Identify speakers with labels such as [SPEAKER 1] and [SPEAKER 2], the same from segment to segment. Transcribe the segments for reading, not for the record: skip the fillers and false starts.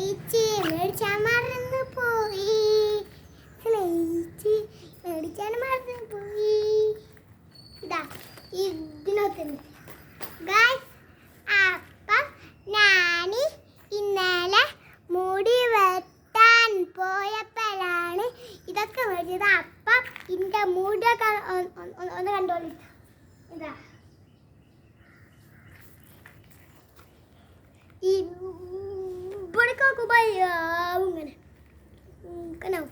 [SPEAKER 1] Slate മേടിച്ചാൻ മറന്നു പോയി. Slate മേടിച്ചാൻ മറന്നു പോയി. ഇതാ ഇതിനകത്തുണ്ട് ഗായ്സ്. അപ്പം ഞാൻ ഇന്നലെ മുടി വെട്ടാൻ പോയപ്പോഴാണ് ഇതൊക്കെ മേടിച്ചത്. അപ്പം ഇതിൻ്റെ മുടിയൊക്കെ ഒന്ന് കണ്ടോളൂ. ഇതാ ഇവിടേക്കാക്കുമ്പോൾ ഇങ്ങനെ കനാവും.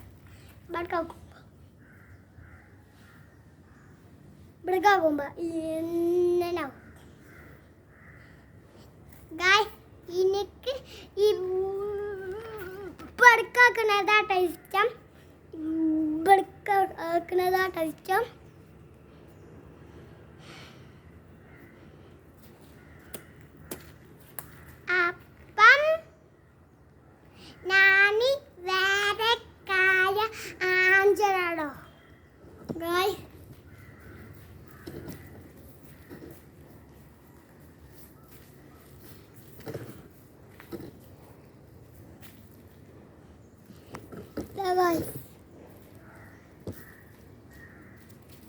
[SPEAKER 1] ഇവിടേക്കാക്കുമ്പോൾ ഇങ്ങനാവും ഗായ്സ്. എനിക്ക് ഈ ഇവിടേക്കാക്കുന്നതാട്ടോ ഇഷ്ടം. ഇവിടേക്കാക്കുന്നതാട്ടോ ഇഷ്ടം. അപ്പം ഞാൻ വേറെ കാര്യം ആഞ്ചലാടോ ഗായ്സ്.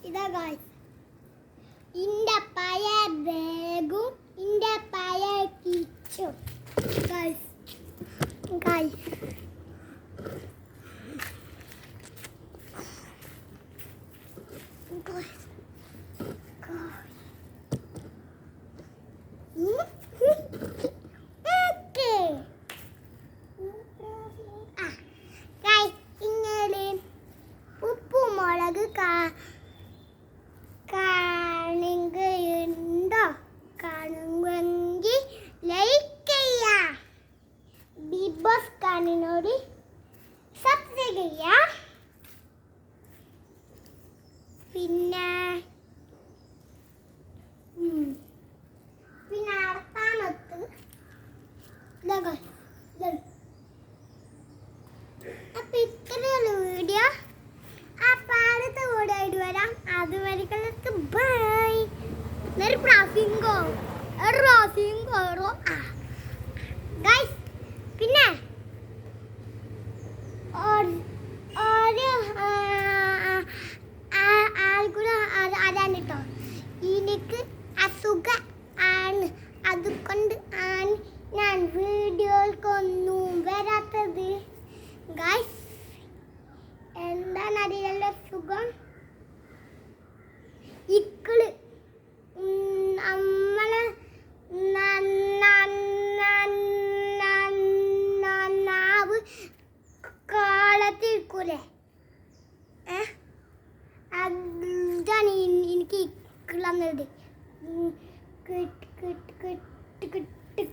[SPEAKER 1] ഇതാ ഗായ്സ് ഇന്റെ പഴയ ബാഗും ഇന്റെ പഴയ കിച്ചും ഗായ്സ്. ഉപ്പുമുളക് കാണുകയുണ്ടോ? കാണുമെങ്കിൽ ലൈക്ക് ചെയ്യാം. ബിഗ് ബോസ് കാണുന്നോട് സബ്സ്ക്രൈബ് ചെയ്യാം. പിന്നെ അടുത്താണത്ത് അപ്പം ഇത്രയുള്ള വീഡിയോ. അപ്പം അടുത്ത വീഡിയോ ആയിട്ട് വരാം. അതുവരെയൊക്കെ ബൈ. ഒരു പ്രാസിംഗോ ഗൈസ്. പിന്നെ ആൾക്കൂടെ അതാണ് കേട്ടോ. എനിക്ക് അസുഖം ആണ്, അതുകൊണ്ട് ആണ് ഞാൻ വീഡിയോക്കൊന്നും വരാത്തത് ഗൈസ്. എന്താണ് അതിലുള്ള സുഖം? ഇക്കള് നമ്മളെ നാവ് കാളത്തിരിക്കൂലേ? അതാണ് എനിക്ക് ഇക്കളന്നത്.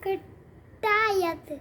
[SPEAKER 1] കിട്ടായത്